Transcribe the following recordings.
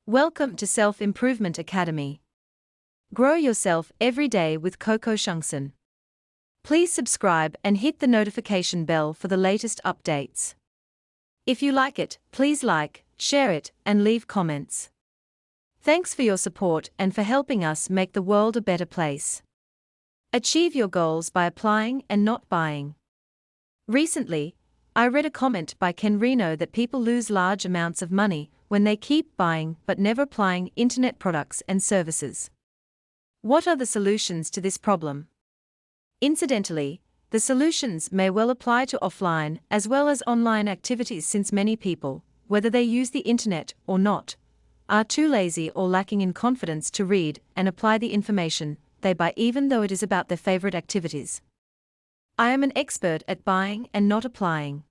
Welcome to Self-Improvement Academy. Grow yourself every day with Coco Shungson. Please subscribe and hit the notification bell for the latest updates. If you like it, please like, share it, and leave comments. Thanks for your support and for helping us make the world a better place. Achieve your goals by applying and not buying. Recently, I read a comment by Ken Reno that people lose large amounts of money when they keep buying but never applying internet products and services. What are the solutions to this problem? Incidentally, the solutions may well apply to offline as well as online activities, since many people, whether they use the internet or not, are too lazy or lacking in confidence to read and apply the information they buy, even though it is about their favorite activities. I am an expert at buying and not applying.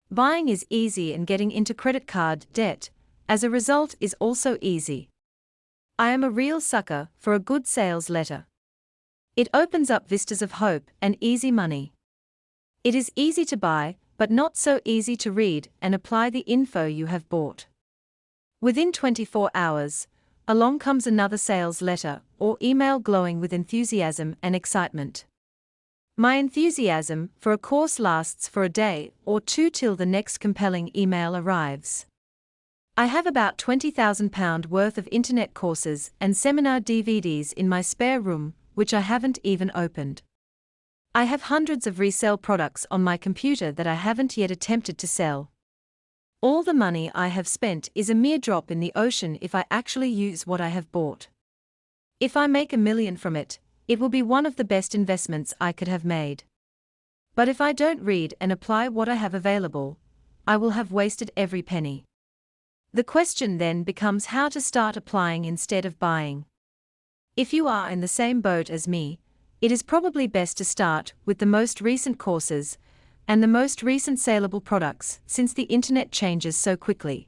Buying is easy and getting into credit card debt, as a result, is also easy. I am a real sucker for a good sales letter. It opens up vistas of hope and easy money. It is easy to buy, but not so easy to read and apply the info you have bought. Within 24 hours, along comes another sales letter or email glowing with enthusiasm and excitement. My enthusiasm for a course lasts for a day or two till the next compelling email arrives. I have about £20,000 worth of internet courses and seminar DVDs in my spare room, which I haven't even opened. I have hundreds of resale products on my computer that I haven't yet attempted to sell. All the money I have spent is a mere drop in the ocean if I actually use what I have bought. If I make $1 million from it, it will be one of the best investments I could have made. But if I don't read and apply what I have available, I will have wasted every penny. The question then becomes how to start applying instead of buying. If you are in the same boat as me, it is probably best to start with the most recent courses and the most recent saleable products, since the internet changes so quickly.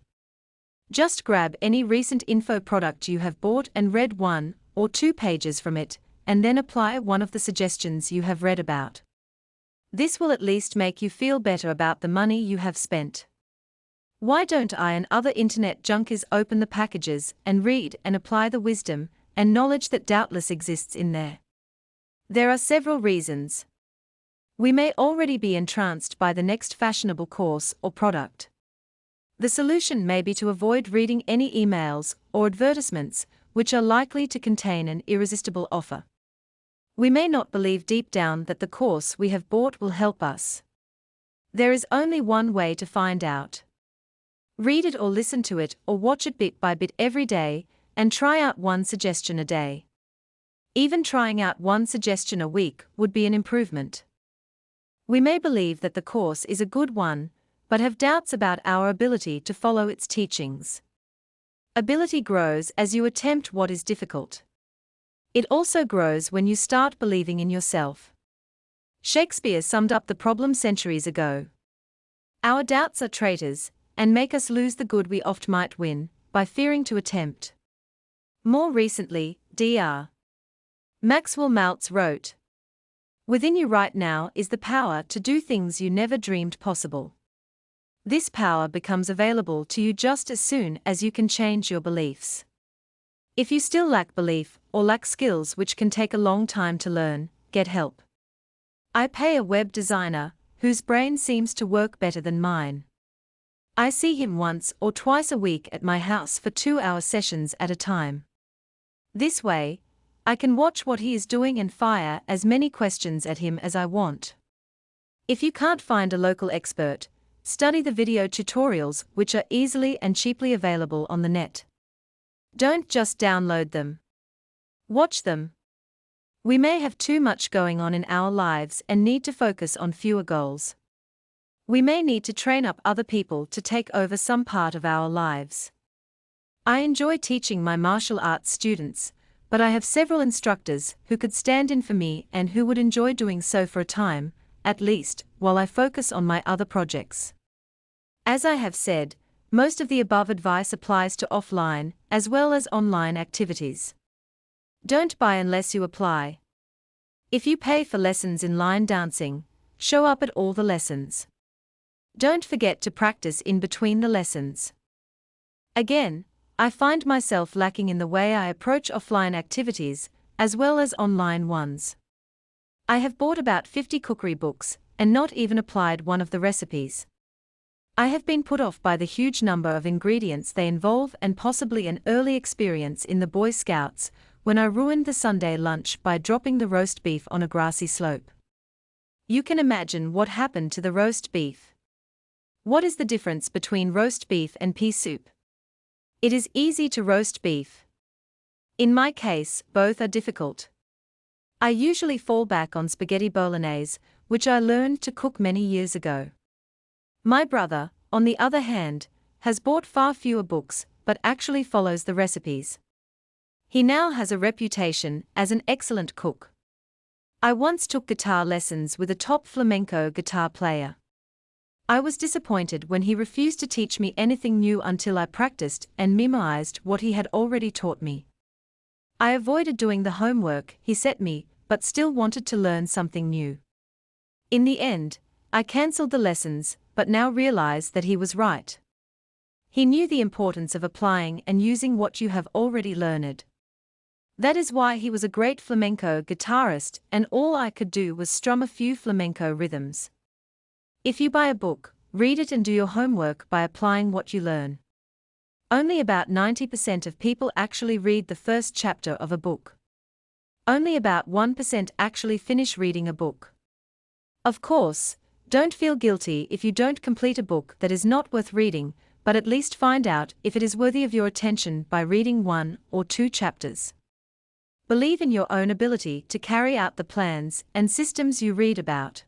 Just grab any recent info product you have bought and read 1 or 2 pages from it, and then apply one of the suggestions you have read about. This will at least make you feel better about the money you have spent. Why don't I and other internet junkies open the packages and read and apply the wisdom and knowledge that doubtless exists in there? There are several reasons. We may already be entranced by the next fashionable course or product. The solution may be to avoid reading any emails or advertisements which are likely to contain an irresistible offer. We may not believe deep down that the course we have bought will help us. There is only one way to find out. Read it or listen to it or watch it bit by bit every day, and try out one suggestion a day. Even trying out one suggestion a week would be an improvement. We may believe that the course is a good one, but have doubts about our ability to follow its teachings. Ability grows as you attempt what is difficult. It also grows when you start believing in yourself. Shakespeare summed up the problem centuries ago. Our doubts are traitors, and make us lose the good we oft might win, by fearing to attempt. More recently, Dr. Maxwell Maltz wrote, "Within you right now is the power to do things you never dreamed possible. This power becomes available to you just as soon as you can change your beliefs. If you still lack belief or lack skills which can take a long time to learn, get help. I pay a web designer whose brain seems to work better than mine. I see him once or twice a week at my house for 2-hour sessions at a time. This way, I can watch what he is doing and fire as many questions at him as I want. If you can't find a local expert, study the video tutorials which are easily and cheaply available on the net. Don't just download them. Watch them. We may have too much going on in our lives and need to focus on fewer goals. We may need to train up other people to take over some part of our lives. I enjoy teaching my martial arts students, but I have several instructors who could stand in for me and who would enjoy doing so for a time, at least, while I focus on my other projects. As I have said, most of the above advice applies to offline as well as online activities. Don't buy unless you apply. If you pay for lessons in line dancing, show up at all the lessons. Don't forget to practice in between the lessons. Again, I find myself lacking in the way I approach offline activities, as well as online ones. I have bought about 50 cookery books, and not even applied one of the recipes. I have been put off by the huge number of ingredients they involve and possibly an early experience in the Boy Scouts, when I ruined the Sunday lunch by dropping the roast beef on a grassy slope. You can imagine what happened to the roast beef. What is the difference between roast beef and pea soup? It is easy to roast beef. In my case, both are difficult. I usually fall back on spaghetti bolognese, which I learned to cook many years ago. My brother, on the other hand, has bought far fewer books, but actually follows the recipes. He now has a reputation as an excellent cook. I once took guitar lessons with a top flamenco guitar player. I was disappointed when he refused to teach me anything new until I practiced and memorized what he had already taught me. I avoided doing the homework he set me, but still wanted to learn something new. In the end, I cancelled the lessons, but now realize that he was right. He knew the importance of applying and using what you have already learned. That is why he was a great flamenco guitarist, and all I could do was strum a few flamenco rhythms. If you buy a book, read it and do your homework by applying what you learn. Only about 90% of people actually read the first chapter of a book. Only about 1% actually finish reading a book. Of course, don't feel guilty if you don't complete a book that is not worth reading, but at least find out if it is worthy of your attention by reading 1 or 2 chapters. Believe in your own ability to carry out the plans and systems you read about.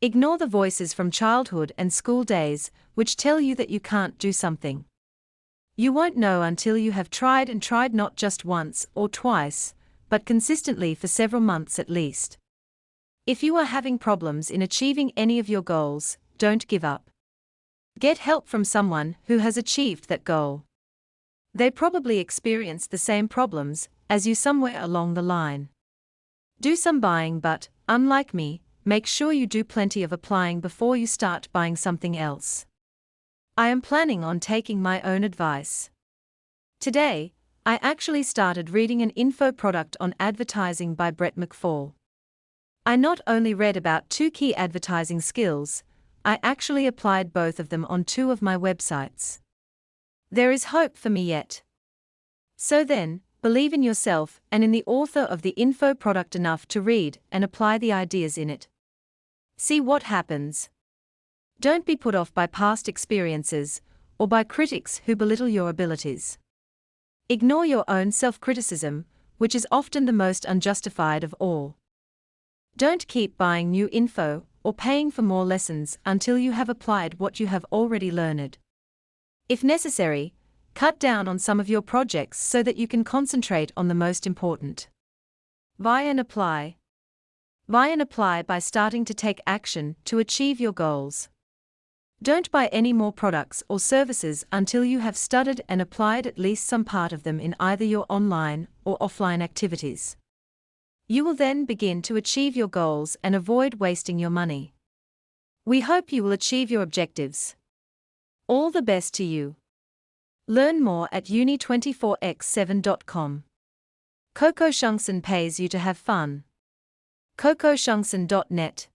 Ignore the voices from childhood and school days, which tell you that you can't do something. You won't know until you have tried and tried, not just once or twice, but consistently for several months at least. If you are having problems in achieving any of your goals, don't give up. Get help from someone who has achieved that goal. They probably experienced the same problems as you somewhere along the line. Do some buying, but, unlike me, make sure you do plenty of applying before you start buying something else. I am planning on taking my own advice. Today, I actually started reading an info product on advertising by Brett McFall. I not only read about 2 key advertising skills, I actually applied both of them on 2 of my websites. There is hope for me yet. So then, believe in yourself and in the author of the info product enough to read and apply the ideas in it. See what happens. Don't be put off by past experiences or by critics who belittle your abilities. Ignore your own self-criticism, which is often the most unjustified of all. Don't keep buying new info or paying for more lessons until you have applied what you have already learned. If necessary, cut down on some of your projects so that you can concentrate on the most important. Buy and apply. Buy and apply by starting to take action to achieve your goals. Don't buy any more products or services until you have studied and applied at least some part of them in either your online or offline activities. You will then begin to achieve your goals and avoid wasting your money. We hope you will achieve your objectives. All the best to you. Learn more at uni24x7.com. Coco Shungsun pays you to have fun. cocoshungsun.net